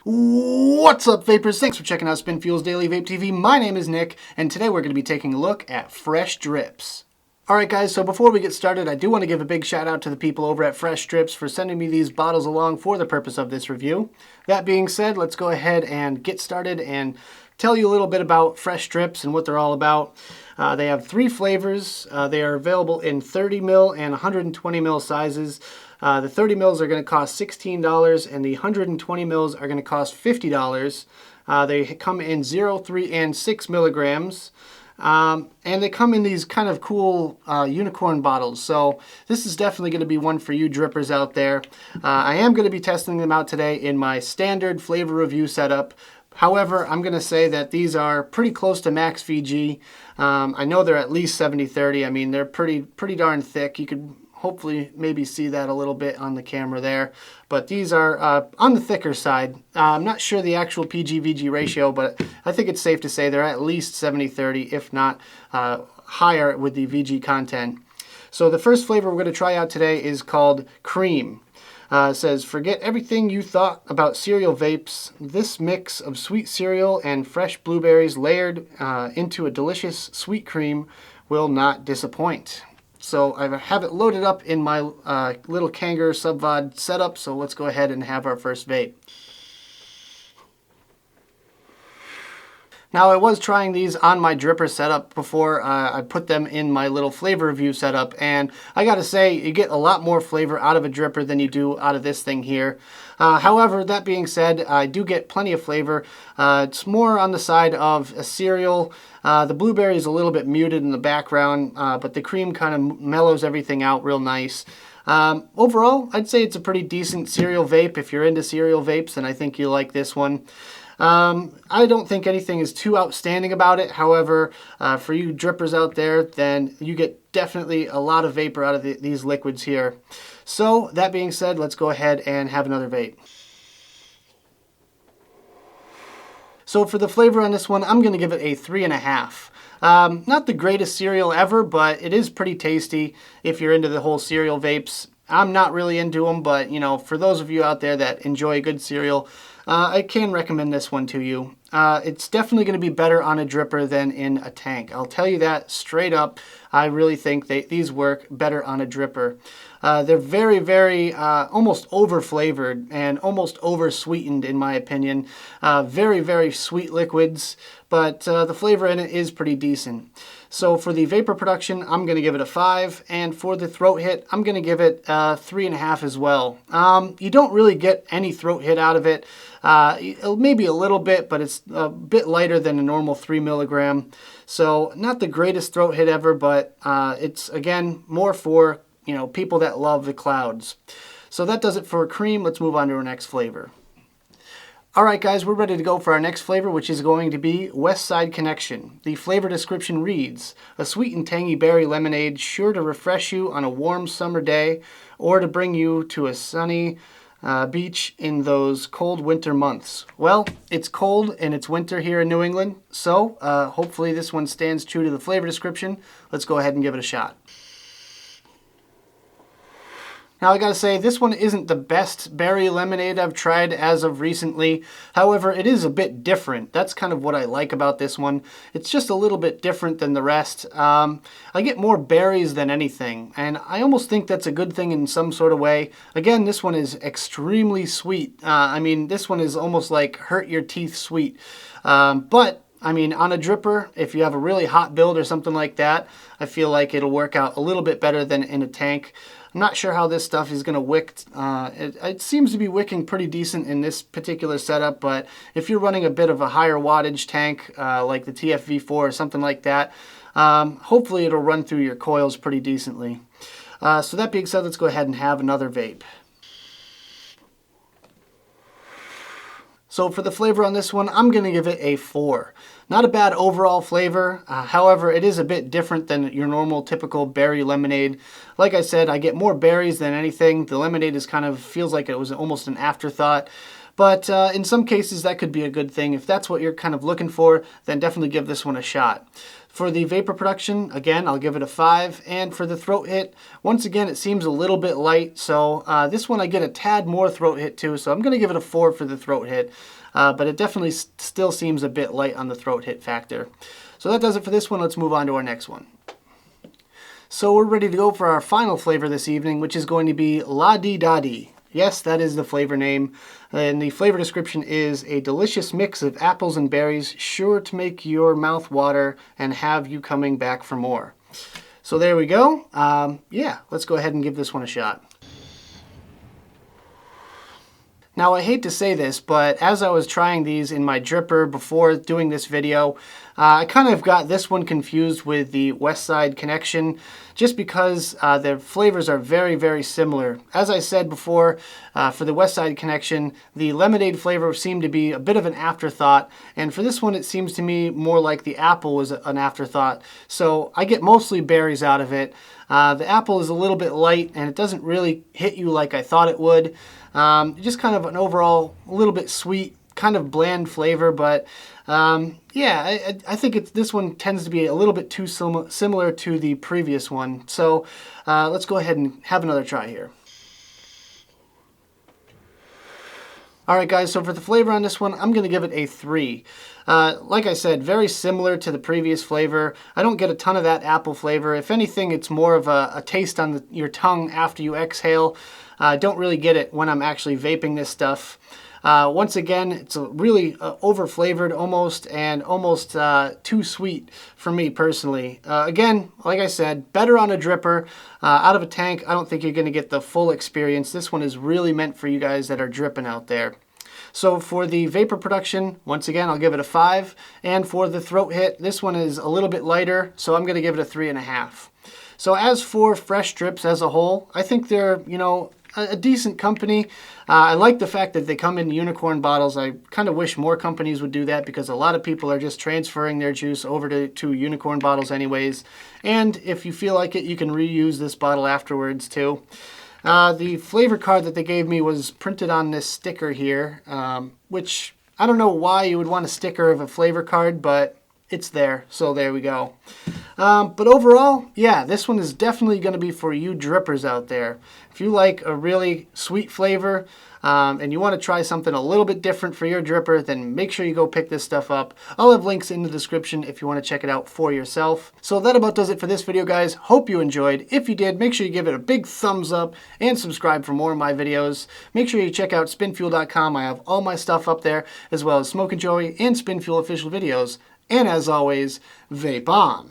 What's up, vapors? Thanks for checking out Spin Fuel's Daily Vape TV. My name is Nick, and today we're going to be taking a look at Fresh Drips. Alright guys, so before we get started, I do want to give a big shout out to the people over at Fresh Drips for sending me these bottles along for the purpose of this review. That being said, let's go ahead and get started and tell you a little bit about Fresh Drips and what they're all about. They have 3 flavors. They are available in 30 ml and 120 ml sizes. The 30 mils are going to cost $16 and the 120 mils are going to cost $50. They come in 0, 3, and 6 milligrams. And they come in these kind of cool unicorn bottles. So this is definitely going to be one for you drippers out there. I am going to be testing them out today in my standard flavor review setup. However, I'm going to say that these are pretty close to max VG. I know they're at least 70-30. I mean, they're pretty darn thick. You could hopefully maybe see that a little bit on the camera there. But these are on the thicker side. I'm not sure the actual PG-VG ratio, but I think it's safe to say they're at least 70-30, if not higher with the VG content. So the first flavor we're going to try out today is called Cream. It says, forget everything you thought about cereal vapes. This mix of sweet cereal and fresh blueberries layered into a delicious sweet cream will not disappoint. So I have it loaded up in my little Kanger sub-VOD setup, so let's go ahead and have our first vape. Now I was trying these on my dripper setup before I put them in my little flavor review setup, and I gotta say you get a lot more flavor out of a dripper than you do out of this thing here. However, that being said, I do get plenty of flavor. It's more on the side of a cereal. The blueberry is a little bit muted in the background, but the cream kind of mellows everything out real nice. Overall, I'd say it's a pretty decent cereal vape. If you're into cereal vapes, then I think you'll like this one. I don't think anything is too outstanding about it. However, for you drippers out there, then you get definitely a lot of vapor out of these liquids here. So that being said, let's go ahead and have another vape. So for the flavor on this one, I'm going to give it a 3.5. Not the greatest cereal ever, but it is pretty tasty if you're into the whole cereal vapes. I'm not really into them, but you know, for those of you out there that enjoy a good cereal, I can recommend this one to you. It's definitely going to be better on a dripper than in a tank. I'll tell you that straight up. I really think these work better on a dripper. They're very, almost over-flavored and almost over-sweetened in my opinion. Very sweet liquids, but the flavor in it is pretty decent. So for the vapor production, I'm going to give it a 5, and for the throat hit, I'm going to give it 3.5 as well. You don't really get any throat hit out of it. Maybe a little bit, but it's a bit lighter than a normal 3 milligram. So not the greatest throat hit ever, but it's again more for people that love the clouds. So that does it for cream. Let's move on to our next flavor. Alright guys, we're ready to go for our next flavor, which is going to be West Side Connection. The flavor description reads, a sweet and tangy berry lemonade sure to refresh you on a warm summer day or to bring you to a sunny beach in those cold winter months. Well, it's cold and it's winter here in New England, so hopefully this one stands true to the flavor description. Let's go ahead and give it a shot. Now I gotta say, this one isn't the best berry lemonade I've tried as of recently. However, it is a bit different. That's kind of what I like about this one. It's just a little bit different than the rest. I get more berries than anything, and I almost think that's a good thing in some sort of way. Again, this one is extremely sweet. I mean, this one is almost like hurt your teeth sweet. But I mean, on a dripper, if you have a really hot build or something like that, I feel like it'll work out a little bit better than in a tank. I'm not sure how this stuff is going to wick. It seems to be wicking pretty decent in this particular setup, but if you're running a bit of a higher wattage tank, like the TFV4 or something like that, hopefully it'll run through your coils pretty decently. So that being said, let's go ahead and have another vape. So for the flavor on this one, I'm going to give it a 4. Not a bad overall flavor, however, it is a bit different than your normal typical berry lemonade. Like I said, I get more berries than anything. The lemonade is kind of feels like it was almost an afterthought. But in some cases, that could be a good thing. If that's what you're kind of looking for, then definitely give this one a shot. For the vapor production, again, I'll give it a 5. And for the throat hit, once again, it seems a little bit light. So this one I get a tad more throat hit too. So I'm going to give it a 4 for the throat hit. But it definitely still seems a bit light on the throat hit factor. So that does it for this one. Let's move on to our next one. So we're ready to go for our final flavor this evening, which is going to be La Di Da Di. Yes, that is the flavor name. And the flavor description is a delicious mix of apples and berries, sure to make your mouth water and have you coming back for more. So there we go. Yeah, let's go ahead and give this one a shot. Now, I hate to say this, but as I was trying these in my dripper before doing this video, I kind of got this one confused with the West Side Connection, just because their flavors are very, very similar. As I said before, for the West Side Connection, the lemonade flavor seemed to be a bit of an afterthought, and for this one it seems to me more like the apple was an afterthought. So I get mostly berries out of it. The apple is a little bit light, and it doesn't really hit you like I thought it would. Just kind of an overall a little bit sweet, kind of bland flavor, but yeah, I think this one tends to be a little bit too similar to the previous one. So let's go ahead and have another try here. Alright guys, so for the flavor on this one, I'm going to give it a 3. Like I said, very similar to the previous flavor. I don't get a ton of that apple flavor. If anything, it's more of a taste on your tongue after you exhale. I don't really get it when I'm actually vaping this stuff. Once again, it's a really over-flavored almost, and almost too sweet for me personally. Again, like I said, better on a dripper. Out of a tank, I don't think you're going to get the full experience. This one is really meant for you guys that are dripping out there. So for the vapor production, once again, I'll give it a 5. And for the throat hit, this one is a little bit lighter, so I'm going to give it a 3.5. So as for Fresh Drips as a whole, I think they're, you know, a decent company. I like the fact that they come in unicorn bottles. I kind of wish more companies would do that, because a lot of people are just transferring their juice over to unicorn bottles anyways. And if you feel like it, you can reuse this bottle afterwards too. The flavor card that they gave me was printed on this sticker here, which I don't know why you would want a sticker of a flavor card, but it's there, so there we go. But overall, yeah, this one is definitely going to be for you drippers out there. If you like a really sweet flavor and you want to try something a little bit different for your dripper, then make sure you go pick this stuff up. I'll have links in the description if you want to check it out for yourself. So that about does it for this video, guys. Hope you enjoyed. If you did, make sure you give it a big thumbs up and subscribe for more of my videos. Make sure you check out spinfuel.com. I have all my stuff up there, as well as Smoke and Joey and Spinfuel official videos. And as always, vape on.